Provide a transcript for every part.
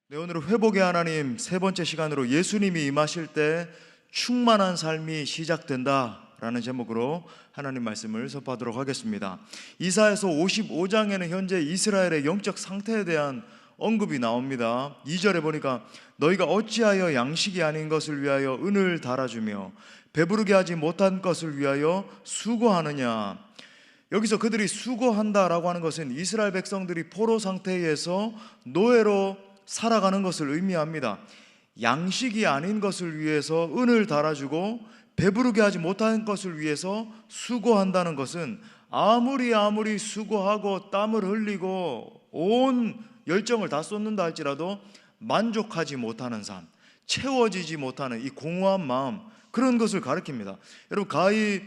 네, 오늘은 회복의 하나님 세 번째 시간으로 예수님이 임하실 때 충만한 삶이 시작된다라는 제목으로 하나님 말씀을 접하도록 하겠습니다. 이사야서 55장에는 현재 이스라엘의 영적 상태에 대한 언급이 나옵니다. 2절에 보니까 너희가 어찌하여 양식이 아닌 것을 위하여 은을 달아주며 배부르게 하지 못한 것을 위하여 수고하느냐. 여기서 그들이 수고한다라고 하는 것은 이스라엘 백성들이 포로 상태에서 노예로 살아가는 것을 의미합니다. 양식이 아닌 것을 위해서 은을 달아주고 배부르게 하지 못한 것을 위해서 수고한다는 것은 아무리 수고하고 땀을 흘리고 온 열정을 다 쏟는다 할지라도 만족하지 못하는 삶, 채워지지 못하는 이 공허한 마음, 그런 것을 가리킵니다. 여러분, 가히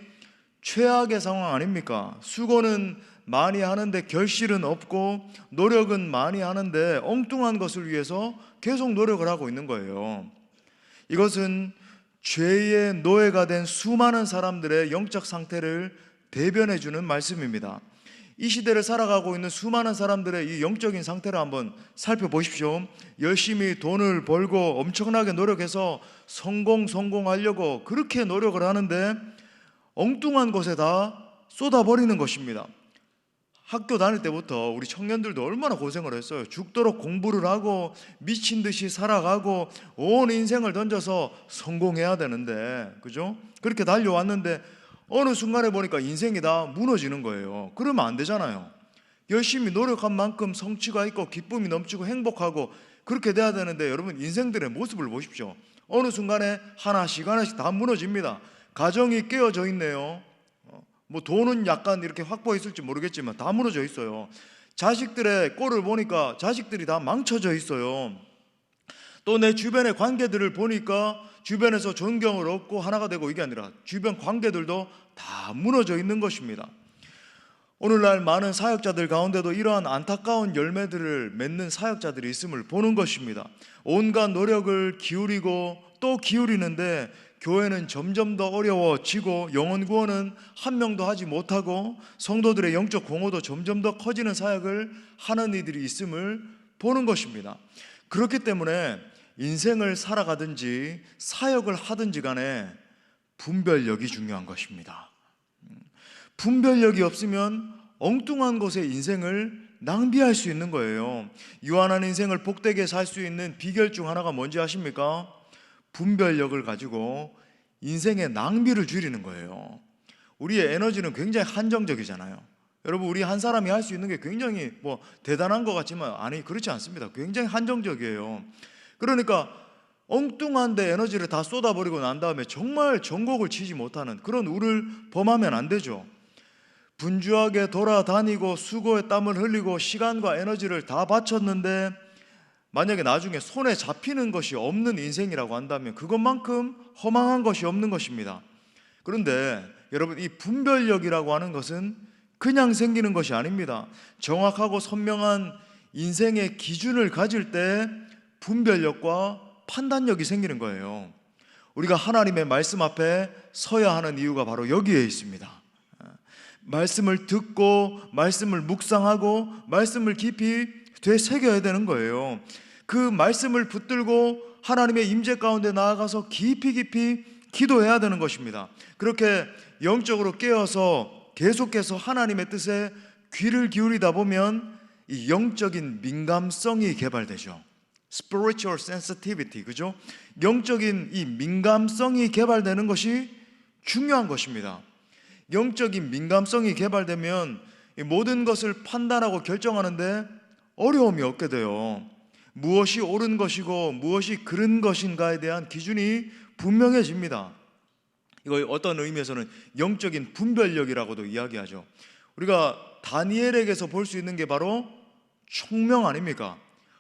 최악의 상황 아닙니까? 수고는 많이 하는데 결실은 없고 노력은 많이 하는데 엉뚱한 것을 위해서 계속 노력을 하고 있는 거예요. 이것은 죄의 노예가 된 수많은 사람들의 영적 상태를 대변해 주는 말씀입니다. 이 시대를 살아가고 있는 수많은 사람들의 이 영적인 상태를 한번 살펴보십시오. 열심히 돈을 벌고 엄청나게 노력해서 성공하려고 그렇게 노력을 하는데 엉뚱한 것에 다 쏟아버리는 것입니다. 학교 다닐 때부터 우리 청년들도 얼마나 고생을 했어요. 죽도록 공부를 하고 미친 듯이 살아가고 온 인생을 던져서 성공해야 되는데, 그죠? 그렇게 달려왔는데 어느 순간에 보니까 인생이 다 무너지는 거예요. 그러면 안 되잖아요. 열심히 노력한 만큼 성취가 있고 기쁨이 넘치고 행복하고 그렇게 돼야 되는데, 여러분 인생들의 모습을 보십시오. 어느 순간에 하나씩 다 무너집니다. 가정이 깨어져 있네요. 뭐 돈은 약간 이렇게 확보해 있을지 모르겠지만 다 무너져 있어요. 자식들의 꼴을 보니까 자식들이 다 망쳐져 있어요. 또 내 주변의 관계들을 보니까 주변에서 존경을 얻고 하나가 되고, 이게 아니라 주변 관계들도 다 무너져 있는 것입니다. 오늘날 많은 사역자들 가운데도 이러한 안타까운 열매들을 맺는 사역자들이 있음을 보는 것입니다. 온갖 노력을 기울이고 또 기울이는데 교회는 점점 더 어려워지고 영혼 구원은 한 명도 하지 못하고 성도들의 영적 공허도 점점 더 커지는 사역을 하는 이들이 있음을 보는 것입니다. 그렇기 때문에 인생을 살아가든지 사역을 하든지 간에 분별력이 중요한 것입니다. 분별력이 없으면 엉뚱한 것에 인생을 낭비할 수 있는 거예요. 유한한 인생을 복되게 살 수 있는 비결 중 하나가 뭔지 아십니까? 분별력을 가지고 인생의 낭비를 줄이는 거예요. 우리의 에너지는 굉장히 한정적이잖아요. 여러분, 우리 한 사람이 할 수 있는 게 굉장히 대단한 것 같지만 아니, 그렇지 않습니다. 굉장히 한정적이에요. 그러니까 엉뚱한 데 에너지를 다 쏟아버리고 난 다음에 정말 전곡을 치지 못하는 그런 우를 범하면 안 되죠. 분주하게 돌아다니고 수고에 땀을 흘리고 시간과 에너지를 다 바쳤는데 만약에 나중에 손에 잡히는 것이 없는 인생이라고 한다면 그것만큼 허망한 것이 없는 것입니다. 그런데 여러분, 이 분별력이라고 하는 것은 그냥 생기는 것이 아닙니다. 정확하고 선명한 인생의 기준을 가질 때 분별력과 판단력이 생기는 거예요. 우리가 하나님의 말씀 앞에 서야 하는 이유가 바로 여기에 있습니다. 말씀을 듣고 말씀을 묵상하고 말씀을 깊이 되새겨야 되는 거예요. 그 말씀을 붙들고 하나님의 임재 가운데 나아가서 깊이 기도해야 되는 것입니다. 그렇게 영적으로 깨어서 계속해서 하나님의 뜻에 귀를 기울이다 보면 이 영적인 민감성이 개발되죠. Spiritual sensitivity, 그죠? 영적인 이 민감성이 개발되는 것이 중요한 것입니다. 영적인 민감성이 개발되면 모든 것을 판단하고 결정하는데 어려움이 없게 돼요. 무엇이 옳은 것이고 무엇이 그른 것인가에 대한 기준이 분명해집니다. 이거 어떤 의미에서는 영적인 분별력이라고도 이야기하죠. 우리가 다니엘에게서 볼 수 있는 게 바로 총명 아닙니까?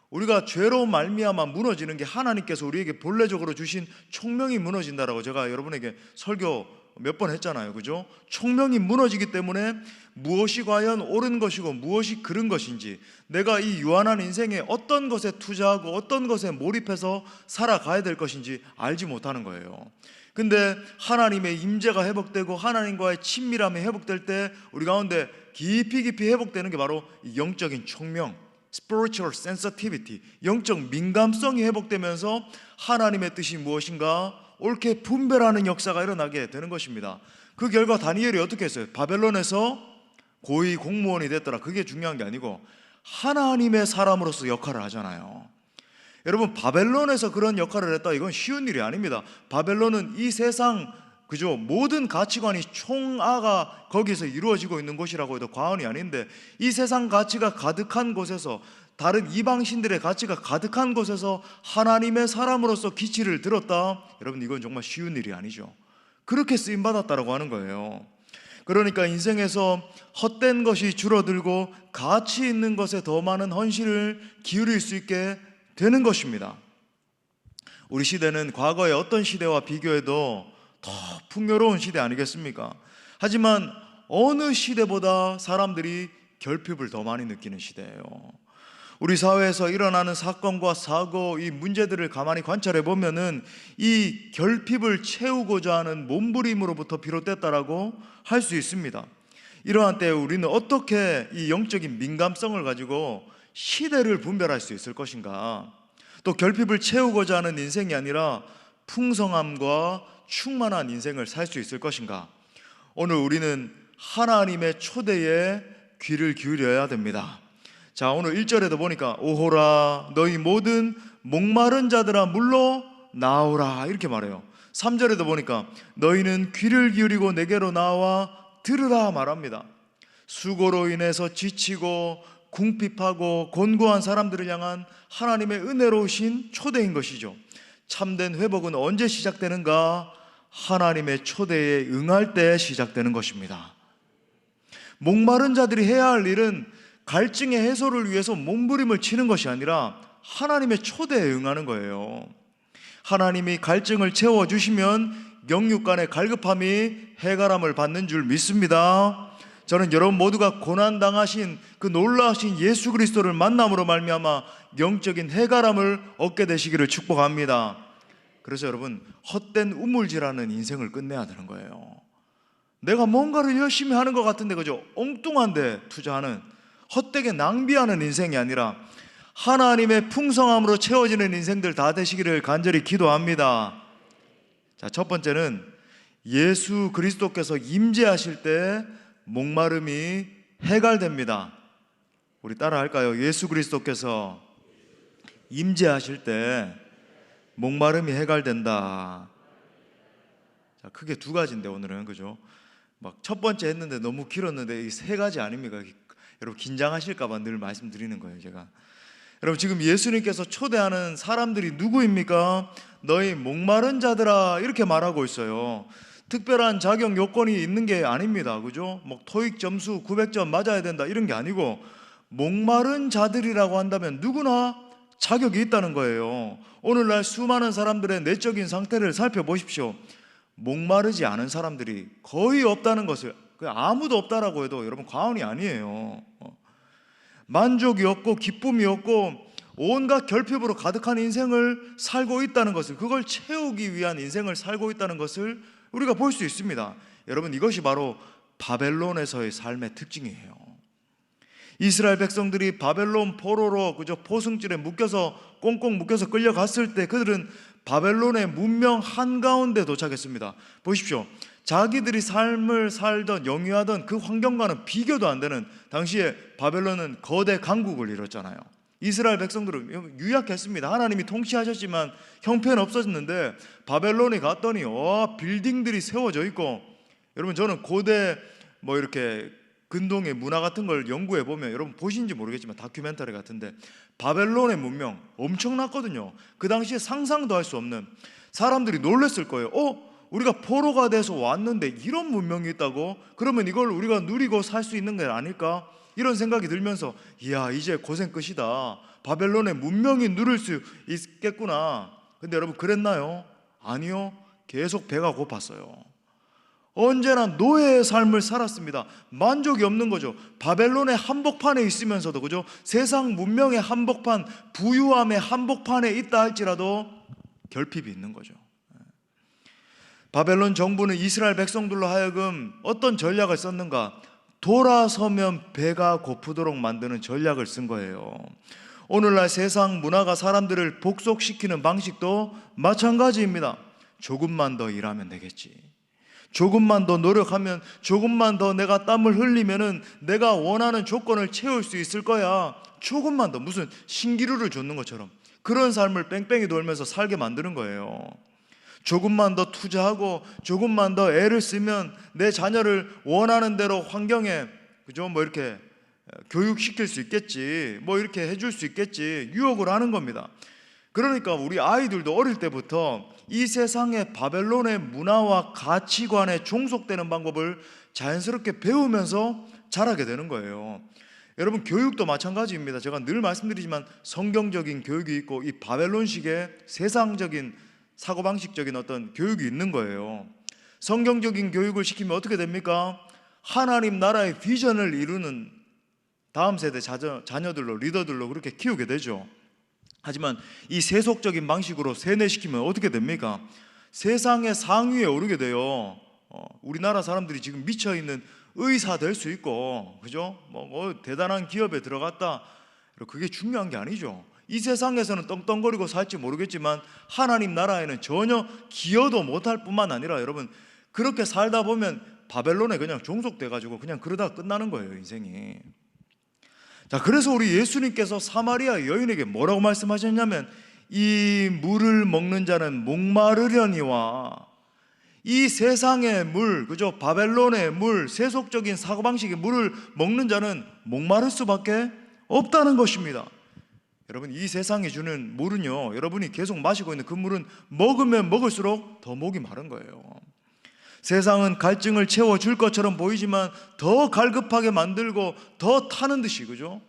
우리가 죄로 말미암아 무너지는 게 하나님께서 우리에게 본래적으로 주신 총명이 무너진다라고 제가 여러분에게 설교 몇 번 했잖아요, 그죠? 총명이 무너지기 때문에 무엇이 과연 옳은 것이고 무엇이 그른 것인지, 내가 이 유한한 인생에 어떤 것에 투자하고 어떤 것에 몰입해서 살아가야 될 것인지 알지 못하는 거예요. 근데 하나님의 임재가 회복되고 하나님과의 친밀함이 회복될 때 우리 가운데 깊이 회복되는 게 바로 영적인 총명, spiritual sensitivity, 영적 민감성이 회복되면서 하나님의 뜻이 무엇인가 옳게 분별하는 역사가 일어나게 되는 것입니다. 그 결과 다니엘이 어떻게 했어요? 바벨론에서 고위 공무원이 됐더라. 그게 중요한 게 아니고 하나님의 사람으로서 역할을 하잖아요. 여러분, 바벨론에서 그런 역할을 했다, 이건 쉬운 일이 아닙니다. 바벨론은 이 세상 그죠? 모든 가치관이 총아가 거기서 이루어지고 있는 곳이라고 해도 과언이 아닌데, 이 세상 가치가 가득한 곳에서, 다른 이방신들의 가치가 가득한 곳에서 하나님의 사람으로서 기치를 들었다? 여러분, 이건 정말 쉬운 일이 아니죠. 그렇게 쓰임받았다라고 하는 거예요. 그러니까 인생에서 헛된 것이 줄어들고 가치 있는 것에 더 많은 헌신을 기울일 수 있게 되는 것입니다. 우리 시대는 과거의 어떤 시대와 비교해도 더 풍요로운 시대 아니겠습니까? 하지만 어느 시대보다 사람들이 결핍을 더 많이 느끼는 시대예요. 우리 사회에서 일어나는 사건과 사고, 이 문제들을 가만히 관찰해 보면은 이 결핍을 채우고자 하는 몸부림으로부터 비롯됐다라고 할 수 있습니다. 이러한 때에 우리는 어떻게 이 영적인 민감성을 가지고 시대를 분별할 수 있을 것인가? 또 결핍을 채우고자 하는 인생이 아니라 풍성함과 충만한 인생을 살 수 있을 것인가? 오늘 우리는 하나님의 초대에 귀를 기울여야 됩니다. 자, 오늘 1절에도 보니까 오호라 너희 모든 목마른 자들아 물러 나오라 이렇게 말해요. 3절에도 보니까 너희는 귀를 기울이고 내게로 나와 들으라 말합니다. 수고로 인해서 지치고 궁핍하고 곤고한 사람들을 향한 하나님의 은혜로우신 초대인 것이죠. 참된 회복은 언제 시작되는가? 하나님의 초대에 응할 때 시작되는 것입니다. 목마른 자들이 해야 할 일은 갈증의 해소를 위해서 몸부림을 치는 것이 아니라 하나님의 초대에 응하는 거예요. 하나님이 갈증을 채워주시면 영육간의 갈급함이 해결함을 받는 줄 믿습니다. 저는 여러분 모두가 고난당하신 그 놀라우신 예수 그리스도를 만남으로 말미암아 영적인 해결함을 얻게 되시기를 축복합니다. 그래서 여러분, 헛된 우물질하는 인생을 끝내야 되는 거예요. 내가 뭔가를 열심히 하는 것 같은데 그죠? 엉뚱한데 투자하는, 헛되게 낭비하는 인생이 아니라 하나님의 풍성함으로 채워지는 인생들 다 되시기를 간절히 기도합니다. 자, 첫 번째는 예수 그리스도께서 임재하실 때 목마름이 해갈됩니다. 우리 따라 할까요? 예수 그리스도께서 임재하실 때 목마름이 해갈된다. 자, 크게 두 가지인데 오늘은 그죠? 막 첫 번째 했는데 너무 길었는데 이 세 가지 아닙니까? 여러분 긴장하실까봐 늘 말씀드리는 거예요, 제가. 여러분, 지금 예수님께서 초대하는 사람들이 누구입니까? 너희 목마른 자들아 이렇게 말하고 있어요. 특별한 자격 요건이 있는 게 아닙니다, 그죠? 뭐 토익 점수 900점 맞아야 된다 이런 게 아니고, 목마른 자들이라고 한다면 누구나 자격이 있다는 거예요. 오늘날 수많은 사람들의 내적인 상태를 살펴보십시오. 목마르지 않은 사람들이 거의 없다는 것을, 아무도 없다라고 해도 여러분 과언이 아니에요. 만족이 없고 기쁨이 없고 온갖 결핍으로 가득한 인생을 살고 있다는 것을, 그걸 채우기 위한 인생을 살고 있다는 것을 우리가 볼 수 있습니다. 여러분, 이것이 바로 바벨론에서의 삶의 특징이에요. 이스라엘 백성들이 바벨론 포로로 그저 포승줄에 묶여서 꽁꽁 묶여서 끌려갔을 때 그들은 바벨론의 문명 한가운데 도착했습니다. 보십시오. 자기들이 삶을 살던 영위하던 그 환경과는 비교도 안 되는, 당시에 바벨론은 거대 강국을 이뤘잖아요. 이스라엘 백성들은 유약했습니다. 하나님이 통치하셨지만 형편은 없어졌는데 바벨론에 갔더니 빌딩들이 세워져 있고, 여러분 저는 고대 뭐 이렇게 근동의 문화 같은 걸 연구해 보면, 여러분 보신지 모르겠지만 다큐멘터리 같은데 바벨론의 문명 엄청났거든요. 그 당시에 상상도 할 수 없는, 사람들이 놀랐을 거예요. 우리가 포로가 돼서 왔는데 이런 문명이 있다고? 그러면 이걸 우리가 누리고 살 수 있는 게 아닐까? 이런 생각이 들면서 이야, 이제 고생 끝이다. 바벨론의 문명이 누릴 수 있겠구나. 근데 여러분 그랬나요? 아니요. 계속 배가 고팠어요. 언제나 노예의 삶을 살았습니다. 만족이 없는 거죠. 바벨론의 한복판에 있으면서도 그죠? 세상 문명의 한복판, 부유함의 한복판에 있다 할지라도 결핍이 있는 거죠. 바벨론 정부는 이스라엘 백성들로 하여금 어떤 전략을 썼는가? 돌아서면 배가 고프도록 만드는 전략을 쓴 거예요. 오늘날 세상 문화가 사람들을 복속시키는 방식도 마찬가지입니다. 조금만 더 일하면 되겠지. 조금만 더 노력하면, 조금만 더 내가 땀을 흘리면은 내가 원하는 조건을 채울 수 있을 거야. 조금만 더, 무슨 신기루를 줬는 것처럼 그런 삶을 뺑뺑이 돌면서 살게 만드는 거예요. 조금만 더 투자하고 조금만 더 애를 쓰면 내 자녀를 원하는 대로 환경에, 그죠? 뭐 이렇게 교육시킬 수 있겠지, 뭐 이렇게 해줄 수 있겠지, 유혹을 하는 겁니다. 그러니까 우리 아이들도 어릴 때부터 이 세상의 바벨론의 문화와 가치관에 종속되는 방법을 자연스럽게 배우면서 자라게 되는 거예요. 여러분, 교육도 마찬가지입니다. 제가 늘 말씀드리지만 성경적인 교육이 있고 이 바벨론식의 세상적인 사고방식적인 어떤 교육이 있는 거예요. 성경적인 교육을 시키면 어떻게 됩니까? 하나님 나라의 비전을 이루는 다음 세대 자녀들로, 리더들로 그렇게 키우게 되죠. 하지만 이 세속적인 방식으로 세뇌시키면 어떻게 됩니까? 세상의 상위에 오르게 돼요. 우리나라 사람들이 지금 미쳐있는 의사 될 수 있고, 그죠? 대단한 기업에 들어갔다, 그게 중요한 게 아니죠. 이 세상에서는 떵떵거리고 살지 모르겠지만 하나님 나라에는 전혀 기여도 못할 뿐만 아니라, 여러분, 그렇게 살다 보면 바벨론에 그냥 종속돼가지고 그냥 그러다가 끝나는 거예요, 인생이. 자, 그래서 우리 예수님께서 사마리아 여인에게 뭐라고 말씀하셨냐면, 이 물을 먹는 자는 목마르려니와, 이 세상의 물, 그죠? 바벨론의 물, 세속적인 사고방식의 물을 먹는 자는 목마를 수밖에 없다는 것입니다. 여러분, 이 세상이 주는 물은요, 여러분이 계속 마시고 있는 그 물은 먹으면 먹을수록 더 목이 마른 거예요. 세상은 갈증을 채워줄 것처럼 보이지만 더 갈급하게 만들고 더 타는 듯이, 그죠?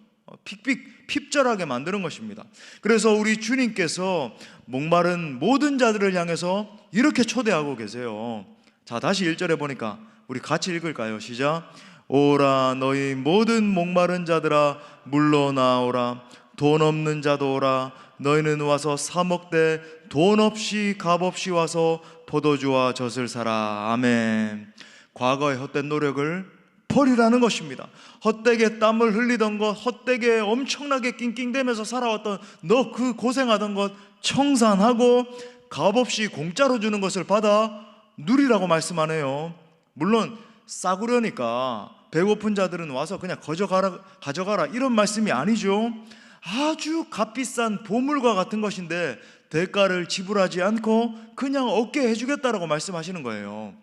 픽픽 핍절하게 만드는 것입니다. 그래서 우리 주님께서 목마른 모든 자들을 향해서 이렇게 초대하고 계세요. 자, 다시 1절에 보니까 우리 같이 읽을까요? 시작. 오라 너희 모든 목마른 자들아 물러 나오라. 돈 없는 자도 오라. 너희는 와서 사 먹되 돈 없이 값 없이 와서 포도주와 젖을 사라. 아멘. 과거의 헛된 노력을 버리라는 것입니다. 헛되게 땀을 흘리던 것, 헛되게 엄청나게 낑낑대면서 살아왔던 너 그 고생하던 것 청산하고 값없이 공짜로 주는 것을 받아 누리라고 말씀하네요. 물론 싸구려니까 배고픈 자들은 와서 그냥 가져가라 이런 말씀이 아니죠. 아주 값비싼 보물과 같은 것인데 대가를 지불하지 않고 그냥 얻게 해주겠다라고 말씀하시는 거예요.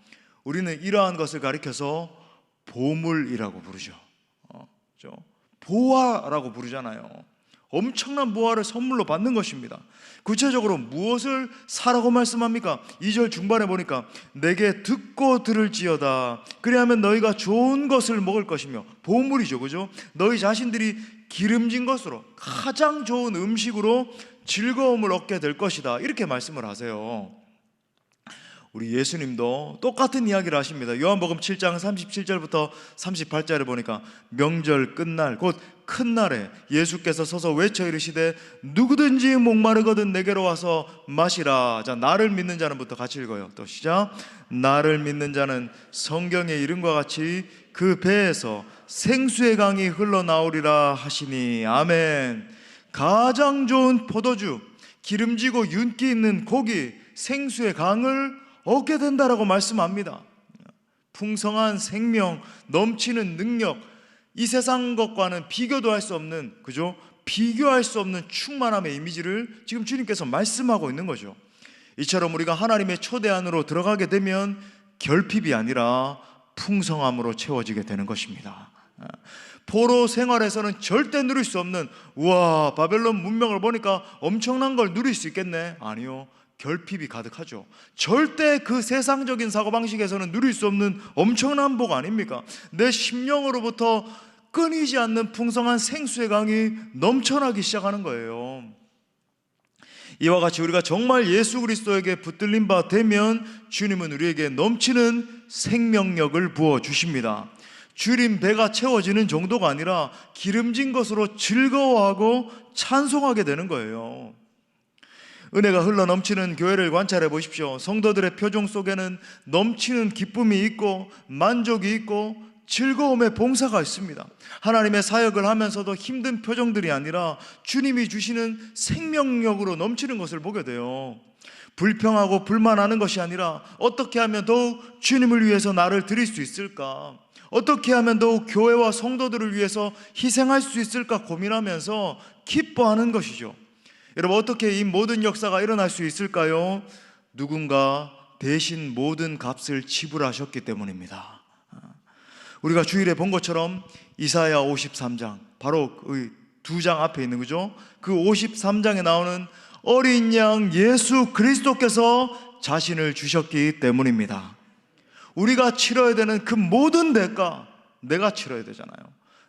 우리는 이러한 것을 가리켜서 보물이라고 부르죠. 보화라고 부르잖아요. 엄청난 보화를 선물로 받는 것입니다. 구체적으로 무엇을 사라고 말씀합니까? 2절 중반에 보니까 내게 듣고 들을지어다. 그리하면 너희가 좋은 것을 먹을 것이며, 보물이죠, 그죠? 너희 자신들이 기름진 것으로 가장 좋은 음식으로 즐거움을 얻게 될 것이다, 이렇게 말씀을 하세요. 우리 예수님도 똑같은 이야기를 하십니다. 요한복음 7장 37절부터 38절을 보니까 명절 끝날 곧 큰 날에 예수께서 서서 외쳐 이르시되 누구든지 목마르거든 내게로 와서 마시라. 자, 나를 믿는 자는부터 같이 읽어요. 또 시작. 나를 믿는 자는 성경의 이름과 같이 그 배에서 생수의 강이 흘러나오리라 하시니. 아멘. 가장 좋은 포도주, 기름지고 윤기 있는 고기, 생수의 강을 얻게 된다라고 말씀합니다. 풍성한 생명, 넘치는 능력, 이 세상 것과는 비교도 할 수 없는, 그죠? 비교할 수 없는 충만함의 이미지를 지금 주님께서 말씀하고 있는 거죠. 이처럼 우리가 하나님의 초대 안으로 들어가게 되면 결핍이 아니라 풍성함으로 채워지게 되는 것입니다. 포로 생활에서는 절대 누릴 수 없는, 우와, 바벨론 문명을 보니까 엄청난 걸 누릴 수 있겠네. 아니요, 결핍이 가득하죠. 절대 그 세상적인 사고방식에서는 누릴 수 없는 엄청난 복 아닙니까? 내 심령으로부터 끊이지 않는 풍성한 생수의 강이 넘쳐나기 시작하는 거예요. 이와 같이 우리가 정말 예수 그리스도에게 붙들린 바 되면 주님은 우리에게 넘치는 생명력을 부어주십니다. 주님 배가 채워지는 정도가 아니라 기름진 것으로 즐거워하고 찬송하게 되는 거예요. 은혜가 흘러 넘치는 교회를 관찰해 보십시오. 성도들의 표정 속에는 넘치는 기쁨이 있고 만족이 있고 즐거움의 봉사가 있습니다. 하나님의 사역을 하면서도 힘든 표정들이 아니라 주님이 주시는 생명력으로 넘치는 것을 보게 돼요. 불평하고 불만하는 것이 아니라 어떻게 하면 더욱 주님을 위해서 나를 드릴 수 있을까? 어떻게 하면 더욱 교회와 성도들을 위해서 희생할 수 있을까 고민하면서 기뻐하는 것이죠. 여러분, 어떻게 이 모든 역사가 일어날 수 있을까요? 누군가 대신 모든 값을 지불하셨기 때문입니다. 우리가 주일에 본 것처럼 이사야 53장, 바로 그 2장 앞에 있는 거죠. 그 53장에 나오는 어린 양 예수 그리스도께서 자신을 주셨기 때문입니다. 우리가 치러야 되는 그 모든 대가 내가 치러야 되잖아요.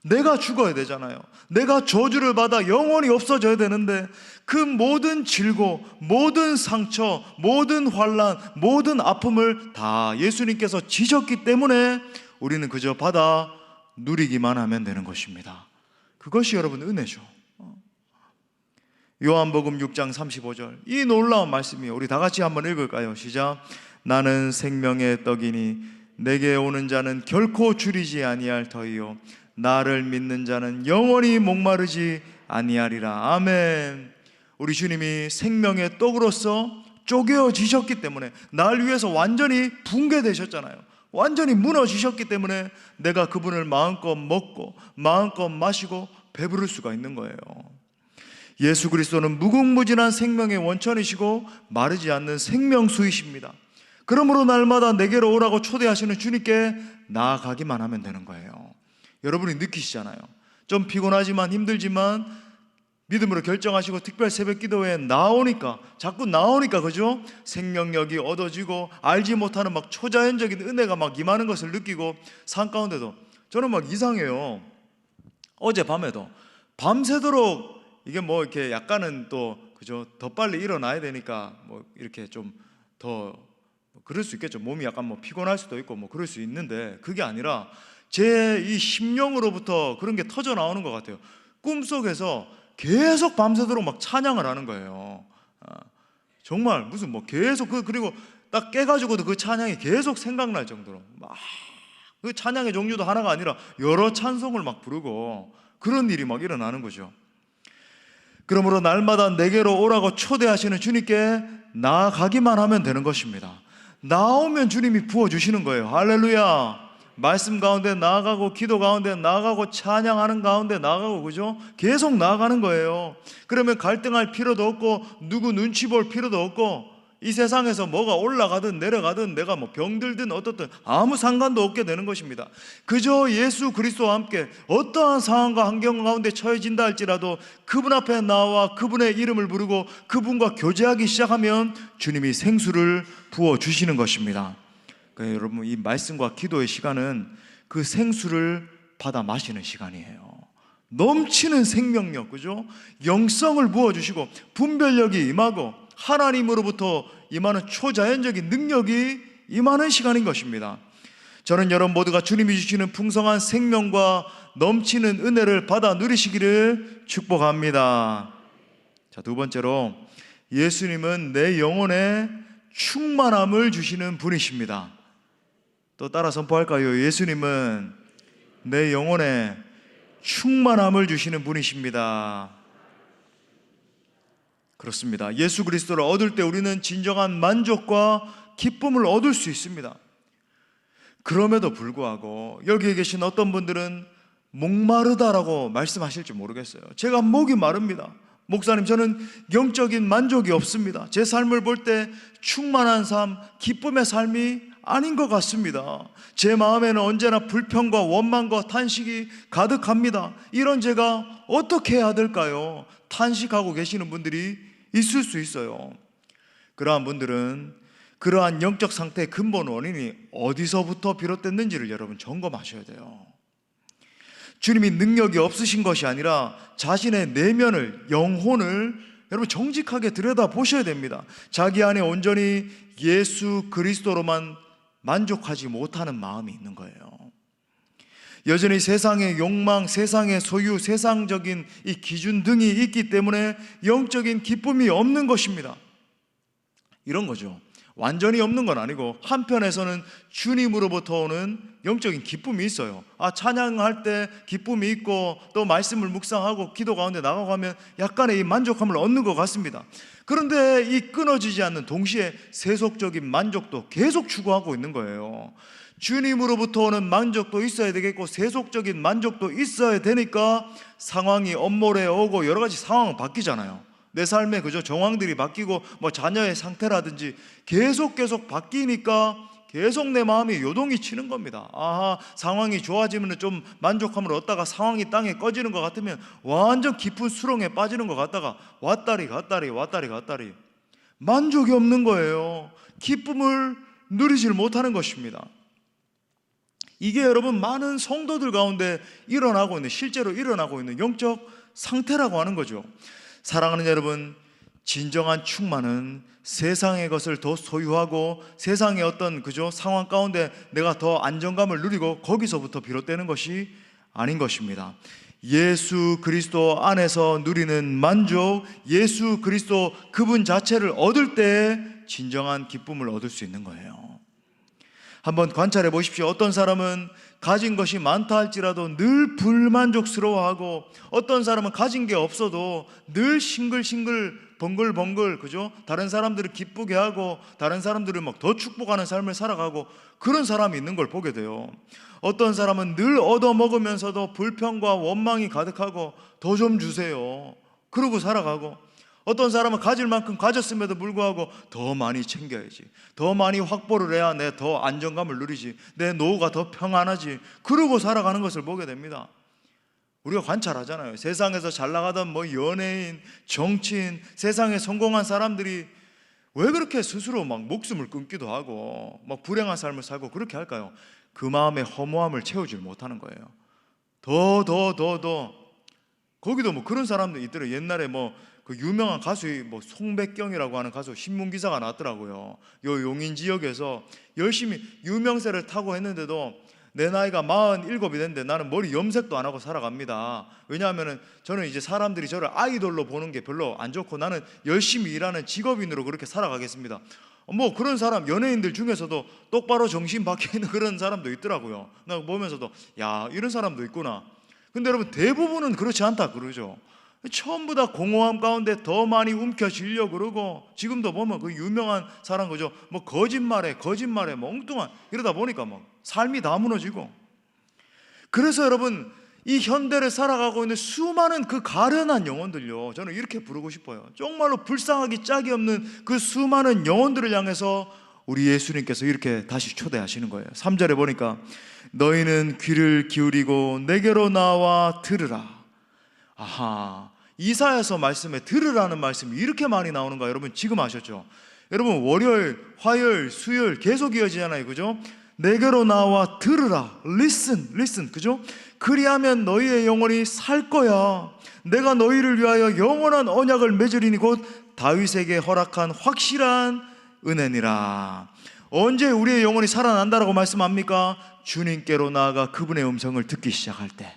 내가 죽어야 되잖아요. 내가 저주를 받아 영원히 없어져야 되는데 그 모든 질고, 모든 상처, 모든 환난, 모든 아픔을 다 예수님께서 지셨기 때문에 우리는 그저 받아 누리기만 하면 되는 것입니다. 그것이 여러분 은혜죠. 요한복음 6장 35절, 이 놀라운 말씀이에요. 우리 다 같이 한번 읽을까요? 시작. 나는 생명의 떡이니 내게 오는 자는 결코 줄이지 아니할 터이요 나를 믿는 자는 영원히 목마르지 아니하리라. 아멘. 우리 주님이 생명의 떡으로서 쪼개어지셨기 때문에, 날 위해서 완전히 붕괴되셨잖아요. 완전히 무너지셨기 때문에 내가 그분을 마음껏 먹고 마음껏 마시고 배부를 수가 있는 거예요. 예수 그리스도는 무궁무진한 생명의 원천이시고 마르지 않는 생명수이십니다. 그러므로 날마다 내게로 오라고 초대하시는 주님께 나아가기만 하면 되는 거예요. 여러분이 느끼시잖아요. 좀 피곤하지만 힘들지만 믿음으로 결정하시고 특별 새벽 기도회에 나오니까, 자꾸 나오니까, 그죠? 생명력이 얻어지고 알지 못하는 막 초자연적인 은혜가 막 임하는 것을 느끼고, 삶 가운데도 저는 막 이상해요. 어젯밤에도 밤새도록, 이게 뭐 이렇게 약간은 또 그죠, 더 빨리 일어나야 되니까 뭐 이렇게 좀 더 그럴 수 있겠죠. 몸이 약간 뭐 피곤할 수도 있고 뭐 그럴 수 있는데, 그게 아니라 제 이 심령으로부터 그런 게 터져 나오는 것 같아요. 꿈속에서 계속 밤새도록 막 찬양을 하는 거예요. 정말 무슨 뭐 계속 그리고 딱 깨가지고도 그 찬양이 계속 생각날 정도로 막 그 찬양의 종류도 하나가 아니라 여러 찬송을 막 부르고 그런 일이 막 일어나는 거죠. 그러므로 날마다 내게로 오라고 초대하시는 주님께 나아가기만 하면 되는 것입니다. 나오면 주님이 부어주시는 거예요. 할렐루야. 말씀 가운데 나아가고, 기도 가운데 나아가고, 찬양하는 가운데 나아가고, 그죠? 계속 나아가는 거예요. 그러면 갈등할 필요도 없고, 누구 눈치 볼 필요도 없고, 이 세상에서 뭐가 올라가든 내려가든 내가 뭐 병들든 어떻든 아무 상관도 없게 되는 것입니다. 그저 예수 그리스도와 함께 어떠한 상황과 환경 가운데 처해진다 할지라도 그분 앞에 나와 그분의 이름을 부르고 그분과 교제하기 시작하면 주님이 생수를 부어주시는 것입니다. 그러니까 여러분, 이 말씀과 기도의 시간은 그 생수를 받아 마시는 시간이에요. 넘치는 생명력, 그죠? 영성을 부어주시고 분별력이 임하고 하나님으로부터 임하는 초자연적인 능력이 임하는 시간인 것입니다. 저는 여러분 모두가 주님이 주시는 풍성한 생명과 넘치는 은혜를 받아 누리시기를 축복합니다. 자, 두 번째로, 예수님은 내 영혼에 충만함을 주시는 분이십니다. 또 따라 선포할까요? 예수님은 내 영혼에 충만함을 주시는 분이십니다. 그렇습니다. 예수 그리스도를 얻을 때 우리는 진정한 만족과 기쁨을 얻을 수 있습니다. 그럼에도 불구하고 여기에 계신 어떤 분들은 목마르다라고 말씀하실지 모르겠어요. 제가 목이 마릅니다. 목사님, 저는 영적인 만족이 없습니다. 제 삶을 볼 때 충만한 삶, 기쁨의 삶이 아닌 것 같습니다. 제 마음에는 언제나 불평과 원망과 탄식이 가득합니다. 이런 제가 어떻게 해야 될까요? 탄식하고 계시는 분들이 있을 수 있어요. 그러한 분들은 그러한 영적 상태의 근본 원인이 어디서부터 비롯됐는지를 여러분 점검하셔야 돼요. 주님이 능력이 없으신 것이 아니라 자신의 내면을, 영혼을 여러분 정직하게 들여다보셔야 됩니다. 자기 안에 온전히 예수 그리스도로만 만족하지 못하는 마음이 있는 거예요. 여전히 세상의 욕망, 세상의 소유, 세상적인 이 기준 등이 있기 때문에 영적인 기쁨이 없는 것입니다. 이런 거죠. 완전히 없는 건 아니고 한편에서는 주님으로부터 오는 영적인 기쁨이 있어요. 찬양할 때 기쁨이 있고 또 말씀을 묵상하고 기도 가운데 나가고 하면 약간의 이 만족감을 얻는 것 같습니다. 그런데 이 끊어지지 않는 동시에 세속적인 만족도 계속 추구하고 있는 거예요. 주님으로부터 오는 만족도 있어야 되겠고 세속적인 만족도 있어야 되니까 상황이 엄몰해 오고 여러 가지 상황은 바뀌잖아요. 내 삶에 그저 정황들이 바뀌고 자녀의 상태라든지 계속 바뀌니까 계속 내 마음이 요동이 치는 겁니다. 상황이 좋아지면 좀 만족함을 얻다가 상황이 땅에 꺼지는 것 같으면 완전 깊은 수렁에 빠지는 것 같다가 왔다리 갔다리 만족이 없는 거예요. 기쁨을 누리질 못하는 것입니다. 이게 여러분 많은 성도들 가운데 일어나고 있는, 실제로 일어나고 있는 영적 상태라고 하는 거죠. 사랑하는 여러분, 진정한 충만은 세상의 것을 더 소유하고 세상의 어떤 상황 가운데 내가 더 안정감을 누리고 거기서부터 비롯되는 것이 아닌 것입니다. 예수 그리스도 안에서 누리는 만족, 예수 그리스도 그분 자체를 얻을 때 진정한 기쁨을 얻을 수 있는 거예요. 한번 관찰해 보십시오. 어떤 사람은 가진 것이 많다 할지라도 늘 불만족스러워하고, 어떤 사람은 가진 게 없어도 늘 싱글싱글 번글번글 다른 사람들을 기쁘게 하고 다른 사람들을 더 축복하는 삶을 살아가고, 그런 사람이 있는 걸 보게 돼요. 어떤 사람은 늘 얻어먹으면서도 불평과 원망이 가득하고 더 좀 주세요 그러고 살아가고, 어떤 사람은 가질 만큼 가졌음에도 불구하고 더 많이 챙겨야지, 더 많이 확보를 해야 내 더 안정감을 누리지, 내 노후가 더 평안하지, 그러고 살아가는 것을 보게 됩니다. 우리가 관찰하잖아요. 세상에서 잘 나가던 연예인, 정치인, 세상에 성공한 사람들이 왜 그렇게 스스로 목숨을 끊기도 하고 불행한 삶을 살고 그렇게 할까요? 그 마음의 허무함을 채우질 못하는 거예요. 더 거기도 그런 사람도 있더라고요. 옛날에 그 유명한 가수 송백경이라고 하는 가수 신문 기사가 났더라고요. 요 용인 지역에서 열심히 유명세를 타고 했는데도 내 나이가 47이 됐는데 나는 머리 염색도 안 하고 살아갑니다. 왜냐하면 저는 이제 사람들이 저를 아이돌로 보는 게 별로 안 좋고 나는 열심히 일하는 직업인으로 그렇게 살아가겠습니다. 그런 사람, 연예인들 중에서도 똑바로 정신 박혀 있는 그런 사람도 있더라고요. 나 보면서도 야, 이런 사람도 있구나. 근데 여러분, 대부분은 그렇지 않다 그러죠. 전부 다 공허함 가운데 더 많이 움켜쥐려고 그러고, 지금도 보면 그 유명한 사람 거짓말에 엉뚱한, 이러다 보니까 삶이 다 무너지고. 그래서 여러분, 이 현대를 살아가고 있는 수많은 그 가련한 영혼들요, 저는 이렇게 부르고 싶어요. 정말로 불쌍하기 짝이 없는 그 수많은 영혼들을 향해서 우리 예수님께서 이렇게 다시 초대하시는 거예요. 3절에 보니까 너희는 귀를 기울이고 내게로 나와 들으라. 이사야서 말씀에 들으라는 말씀이 이렇게 많이 나오는가 여러분 지금 아셨죠? 여러분, 월요일, 화요일, 수요일 계속 이어지잖아요, 그죠? 내게로 나와 들으라. listen, 그죠? 그리하면 너희의 영혼이 살 거야. 내가 너희를 위하여 영원한 언약을 맺으리니 곧 다윗에게 허락한 확실한 은혜니라. 언제 우리의 영혼이 살아난다라고 말씀합니까? 주님께로 나아가 그분의 음성을 듣기 시작할 때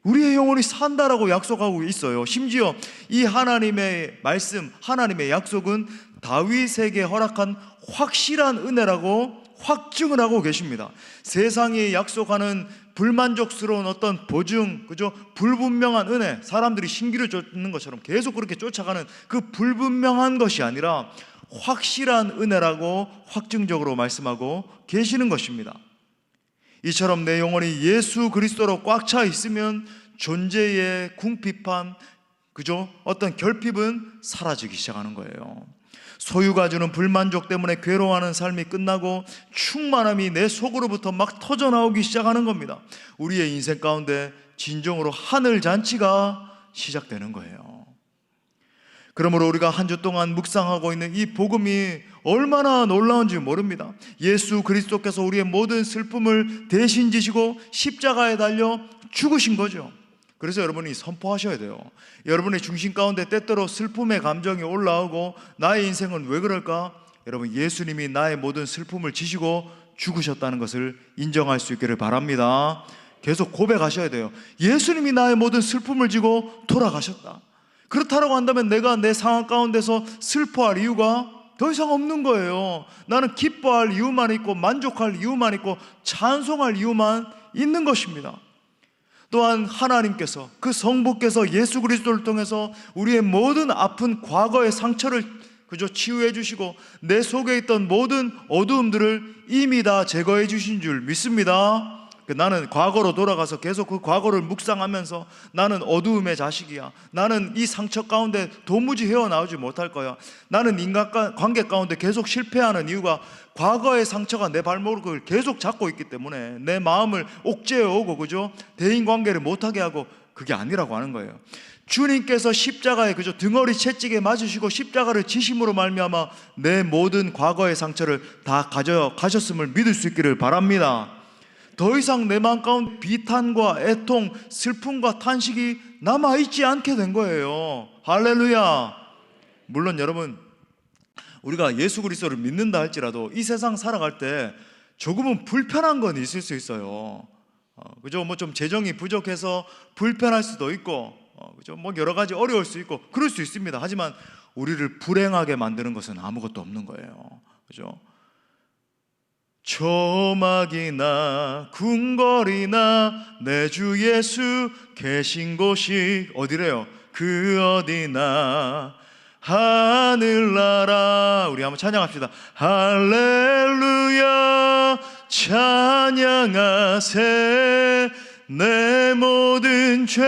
우리의 영혼이 산다라고 약속하고 있어요. 심지어 이 하나님의 말씀, 하나님의 약속은 다윗에게 허락한 확실한 은혜라고 확증을 하고 계십니다. 세상이 약속하는 불만족스러운 어떤 보증, 그죠? 불분명한 은혜, 사람들이 신기를 쫓는 것처럼 계속 그렇게 쫓아가는 그 불분명한 것이 아니라 확실한 은혜라고 확증적으로 말씀하고 계시는 것입니다. 이처럼 내 영혼이 예수 그리스도로 꽉 차 있으면 존재의 궁핍함, 그죠? 어떤 결핍은 사라지기 시작하는 거예요. 소유가 주는 불만족 때문에 괴로워하는 삶이 끝나고 충만함이 내 속으로부터 막 터져나오기 시작하는 겁니다. 우리의 인생 가운데 진정으로 하늘 잔치가 시작되는 거예요. 그러므로 우리가 한 주 동안 묵상하고 있는 이 복음이 얼마나 놀라운지 모릅니다. 예수 그리스도께서 우리의 모든 슬픔을 대신 지시고 십자가에 달려 죽으신 거죠. 그래서 여러분이 선포하셔야 돼요. 여러분의 중심 가운데 때때로 슬픔의 감정이 올라오고 나의 인생은 왜 그럴까? 여러분, 예수님이 나의 모든 슬픔을 지시고 죽으셨다는 것을 인정할 수 있기를 바랍니다. 계속 고백하셔야 돼요. 예수님이 나의 모든 슬픔을 지고 돌아가셨다. 그렇다고 한다면 내가 내 상황 가운데서 슬퍼할 이유가 더 이상 없는 거예요. 나는 기뻐할 이유만 있고 만족할 이유만 있고 찬송할 이유만 있는 것입니다. 또한 하나님께서, 그 성부께서 예수 그리스도를 통해서 우리의 모든 아픈 과거의 상처를 그저 치유해 주시고 내 속에 있던 모든 어두움들을 이미 다 제거해 주신 줄 믿습니다. 나는 과거로 돌아가서 계속 그 과거를 묵상하면서 나는 어두움의 자식이야, 나는 이 상처 가운데 도무지 헤어나오지 못할 거야, 나는 인간관계 가운데 계속 실패하는 이유가 과거의 상처가 내 발목을 계속 잡고 있기 때문에 내 마음을 옥죄어 오고, 그죠? 대인관계를 못하게 하고, 그게 아니라고 하는 거예요. 주님께서 십자가에 그저 등허리 채찍에 맞으시고 십자가를 지심으로 말미암아 내 모든 과거의 상처를 다 가져가셨음을 믿을 수 있기를 바랍니다. 더 이상 내 마음 가운데 비탄과 애통, 슬픔과 탄식이 남아있지 않게 된 거예요. 할렐루야. 물론 여러분, 우리가 예수 그리스도를 믿는다 할지라도 이 세상 살아갈 때 조금은 불편한 건 있을 수 있어요. 그죠? 뭐 좀 재정이 부족해서 불편할 수도 있고, 그죠? 뭐 여러 가지 어려울 수 있고 그럴 수 있습니다. 하지만 우리를 불행하게 만드는 것은 아무것도 없는 거예요. 그죠? 초막이나 궁궐이나 내 주 예수 계신 곳이 어디래요? 그 어디나 하늘나라. 우리 한번 찬양합시다. 할렐루야 찬양하세. 내 모든 죄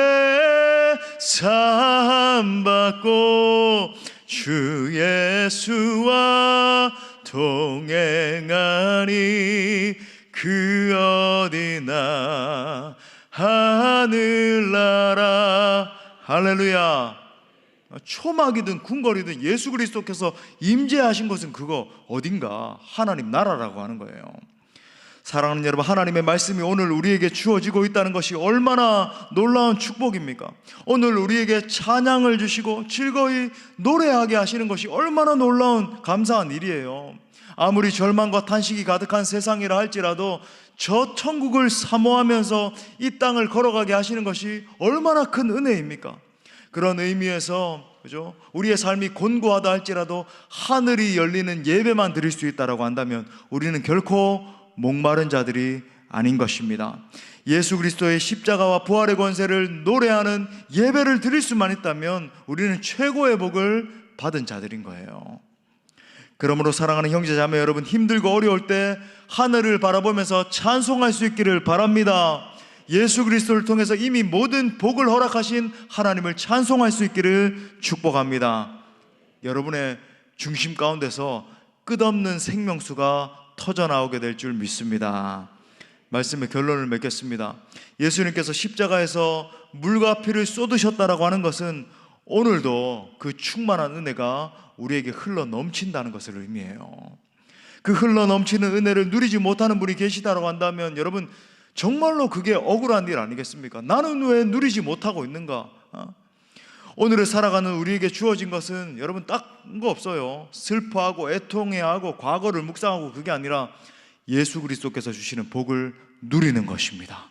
사함받고 주 예수와 동행하니 그 어디나 하늘나라. 할렐루야. 초막이든 궁궐이든 예수 그리스도께서 임재하신 것은 그거 어딘가 하나님 나라라고 하는 거예요. 사랑하는 여러분, 하나님의 말씀이 오늘 우리에게 주어지고 있다는 것이 얼마나 놀라운 축복입니까? 오늘 우리에게 찬양을 주시고 즐거이 노래하게 하시는 것이 얼마나 놀라운 감사한 일이에요. 아무리 절망과 탄식이 가득한 세상이라 할지라도 저 천국을 사모하면서 이 땅을 걸어가게 하시는 것이 얼마나 큰 은혜입니까? 그런 의미에서, 그죠? 우리의 삶이 곤고하다 할지라도 하늘이 열리는 예배만 드릴 수 있다라고 한다면 우리는 결코 목마른 자들이 아닌 것입니다. 예수 그리스도의 십자가와 부활의 권세를 노래하는 예배를 드릴 수만 있다면 우리는 최고의 복을 받은 자들인 거예요. 그러므로 사랑하는 형제 자매 여러분, 힘들고 어려울 때 하늘을 바라보면서 찬송할 수 있기를 바랍니다. 예수 그리스도를 통해서 이미 모든 복을 허락하신 하나님을 찬송할 수 있기를 축복합니다. 여러분의 중심 가운데서 끝없는 생명수가 터져나오게 될 줄 믿습니다. 말씀의 결론을 맺겠습니다. 예수님께서 십자가에서 물과 피를 쏟으셨다라고 하는 것은 오늘도 그 충만한 은혜가 우리에게 흘러 넘친다는 것을 의미해요. 그 흘러 넘치는 은혜를 누리지 못하는 분이 계시다라고 한다면 여러분, 정말로 그게 억울한 일 아니겠습니까? 나는 왜 누리지 못하고 있는가? 오늘을 살아가는 우리에게 주어진 것은 여러분 딱 거 없어요. 슬퍼하고 애통해하고 과거를 묵상하고 그게 아니라 예수 그리스도께서 주시는 복을 누리는 것입니다.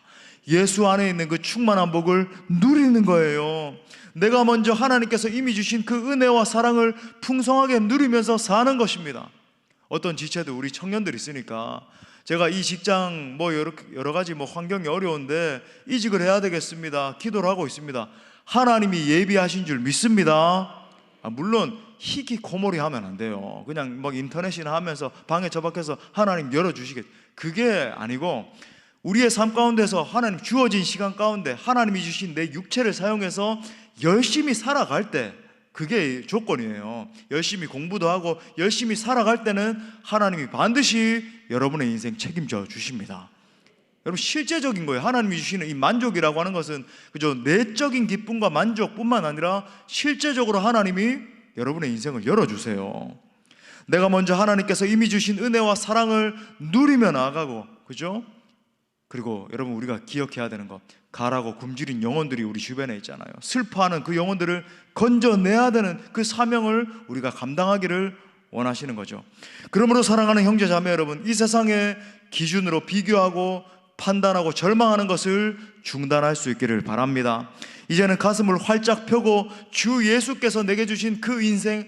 예수 안에 있는 그 충만한 복을 누리는 거예요. 내가 먼저 하나님께서 이미 주신 그 은혜와 사랑을 풍성하게 누리면서 사는 것입니다. 어떤 지체도 우리 청년들이 있으니까 제가 이 직장 뭐 여러 가지 뭐 환경이 어려운데 이직을 해야 되겠습니다. 기도를 하고 있습니다. 하나님이 예비하신 줄 믿습니다. 물론 희귀코모리 하면 안 돼요. 그냥 막 인터넷이나 하면서 방에 처박혀서 하나님 열어주시겠, 그게 아니고 우리의 삶 가운데서 하나님 주어진 시간 가운데 하나님이 주신 내 육체를 사용해서 열심히 살아갈 때, 그게 조건이에요. 열심히 공부도 하고 열심히 살아갈 때는 하나님이 반드시 여러분의 인생 책임져 주십니다. 여러분, 실제적인 거예요. 하나님이 주시는 이 만족이라고 하는 것은 그저 내적인 기쁨과 만족뿐만 아니라 실제적으로 하나님이 여러분의 인생을 열어주세요. 내가 먼저 하나님께서 이미 주신 은혜와 사랑을 누리며 나아가고, 그죠? 그리고 여러분, 우리가 기억해야 되는 것, 가라고 굶주린 영혼들이 우리 주변에 있잖아요. 슬퍼하는 그 영혼들을 건져내야 되는 그 사명을 우리가 감당하기를 원하시는 거죠. 그러므로 사랑하는 형제 자매 여러분, 이 세상의 기준으로 비교하고 판단하고 절망하는 것을 중단할 수 있기를 바랍니다. 이제는 가슴을 활짝 펴고 주 예수께서 내게 주신 그 인생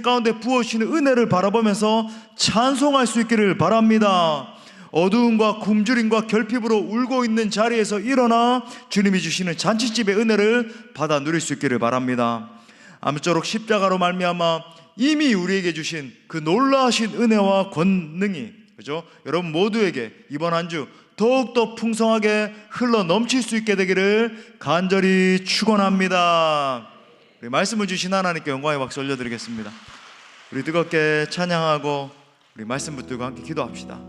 가운데 부어주시는 은혜를 바라보면서 찬송할 수 있기를 바랍니다. 어두움과 굶주림과 결핍으로 울고 있는 자리에서 일어나 주님이 주시는 잔치집의 은혜를 받아 누릴 수 있기를 바랍니다. 아무쪼록 십자가로 말미암아 이미 우리에게 주신 그 놀라우신 은혜와 권능이, 그죠? 여러분 모두에게 이번 한 주 더욱더 풍성하게 흘러 넘칠 수 있게 되기를 간절히 축원합니다. 우리 말씀을 주신 하나님께 영광의 박수 올려드리겠습니다. 우리 뜨겁게 찬양하고 우리 말씀 붙들고 함께 기도합시다.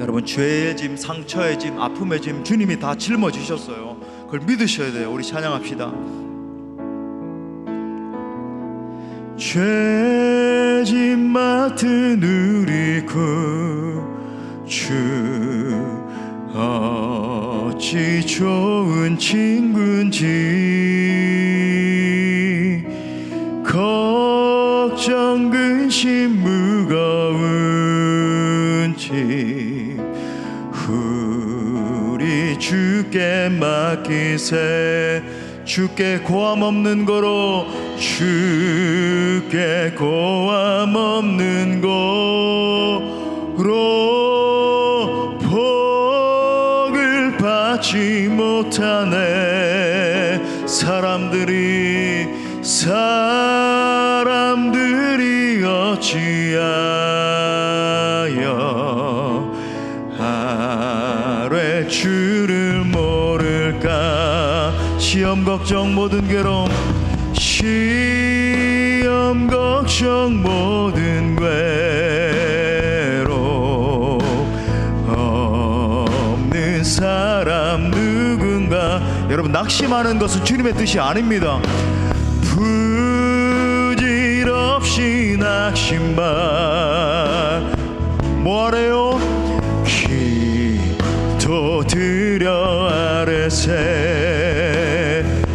여러분, 죄의 짐, 상처의 짐, 아픔의 짐 주님이 다 짊어지셨어요. 그걸 믿으셔야 돼요. 우리 찬양합시다. 죄짐 맡은 우리 구주, 어찌 좋은 친구인지, 걱정 근심 무거운 짐 우리 주께 맡기세. 주께 고함 없는 거로, 주께 고함 없는 거로 복을 받지 못하네. 사람들이 어찌하여 아뢰 주를 모를까. 시험 걱정 모든 괴로움, 시험 걱정 모든 괴로움 없는 사람 누군가. 여러분, 낙심하는 것은 주님의 뜻이 아닙니다. 부질없이 낙심만 뭐하래요? 기도 드려 아뢰세.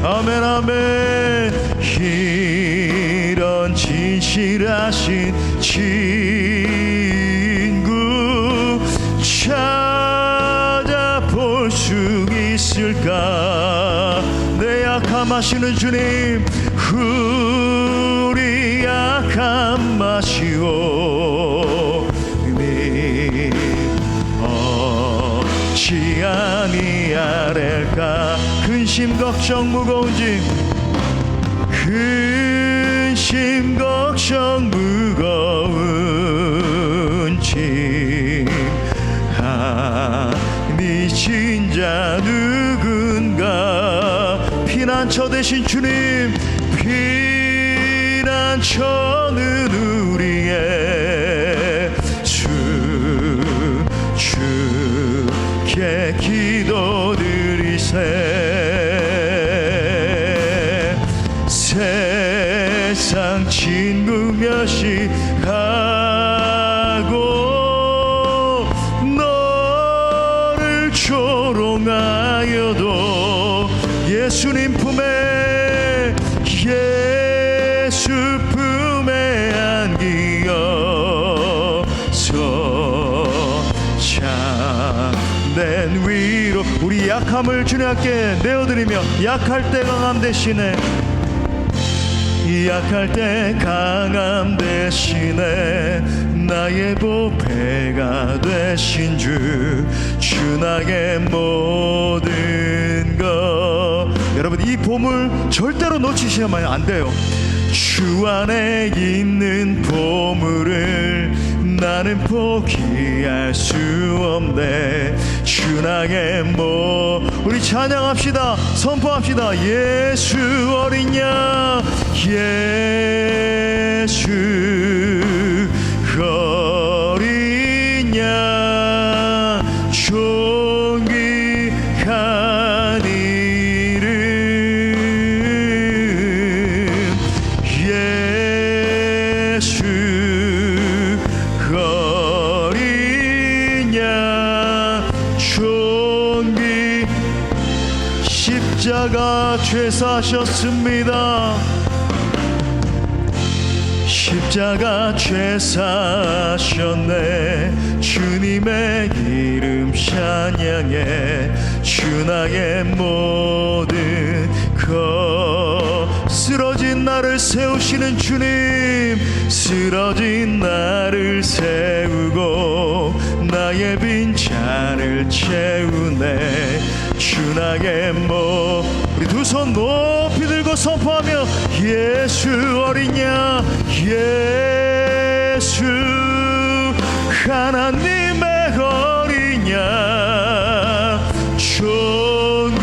아멘 아멘. 이런 진실하신 친구 찾아볼 수 있을까. 내 약함 아시는 주님, 우리 약함 아시오. 어찌 아니하랄까. 근심 걱정 무거운 짐, 근심 걱정 무거운 짐 미친 자 누군가. 피난처 되신 주님, 피난처는 우리의 주께 기도드리세. 세상 친구 멸시하고 너를 조롱하여도 예수님 품에, 예수 품에 안기어서 참된 위로. 우리 약함을 주님께 내어드리며 약할 때 강함 대신에, 약할 때 강함 대신에 나의 보배가 되신 주 나의 모든 것. 여러분, 이 보물 절대로 놓치시면 안 돼요. 주 안에 있는 보물을 나는 포기할 수 없네. 주 나의 우리 찬양합시다. 선포합시다. 예수 어린 양, 예수 어린 양, 존귀한 이름, 예수 어린 양, 존귀. 십자가 죄 사셨습니다. 십자가 죄 사셨네. 주님의 이름 찬양해. 주 나의 모든 것. 쓰러진 나를 세우시는 주님, 쓰러진 나를 세우고 나의 빈 잔을 채우네. 주 나의 우리 두 손 높이 들고 선포하며 예수 어린 양, 예수 하나님의 어린 양, 존귀하니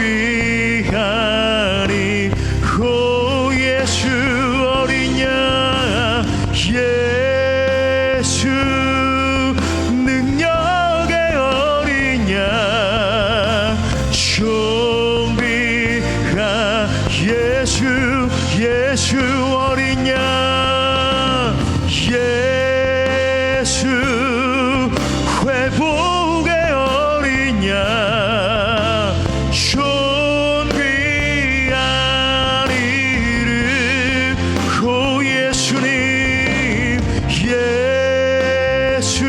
오 예수 어린 양, 예수 능력의 어린 양, 존귀한 예수, 예수 어린 양, 예수 회복의 어린 양, 존귀한 이름 오 예수님, 예수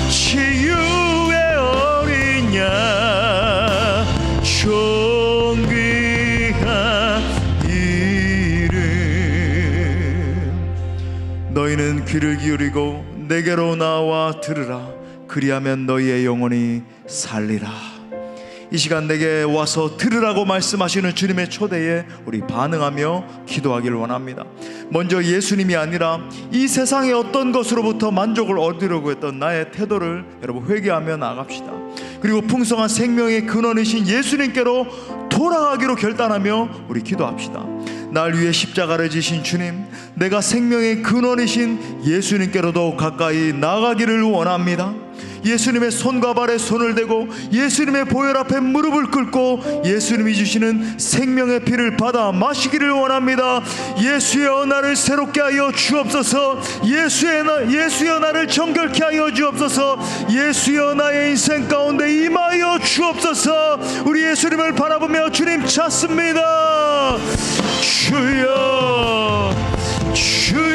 치유의 어린 양, 존귀한 이름. 너희는 귀를 기울이고 내게로 나와 들으라. 그리하면 너희의 영혼이 살리라. 이 시간 내게 와서 들으라고 말씀하시는 주님의 초대에 우리 반응하며 기도하기를 원합니다. 먼저 예수님이 아니라 이 세상의 어떤 것으로부터 만족을 얻으려고 했던 나의 태도를 여러분 회개하며 나갑시다. 그리고 풍성한 생명의 근원이신 예수님께로 돌아가기로 결단하며 우리 기도합시다. 날 위해 십자가를 지신 주님, 내가 생명의 근원이신 예수님께로도 가까이 나가기를 원합니다. 예수님의 손과 발에 손을 대고 예수님의 보혈 앞에 무릎을 꿇고 예수님이 주시는 생명의 피를 받아 마시기를 원합니다. 예수여 나를 새롭게 하여 주옵소서. 예수여 나를 정결케 하여 주옵소서. 예수여 나의 인생 가운데 임하여 주옵소서. 우리 예수님을 바라보며 주님 찾습니다. 주여, 주여.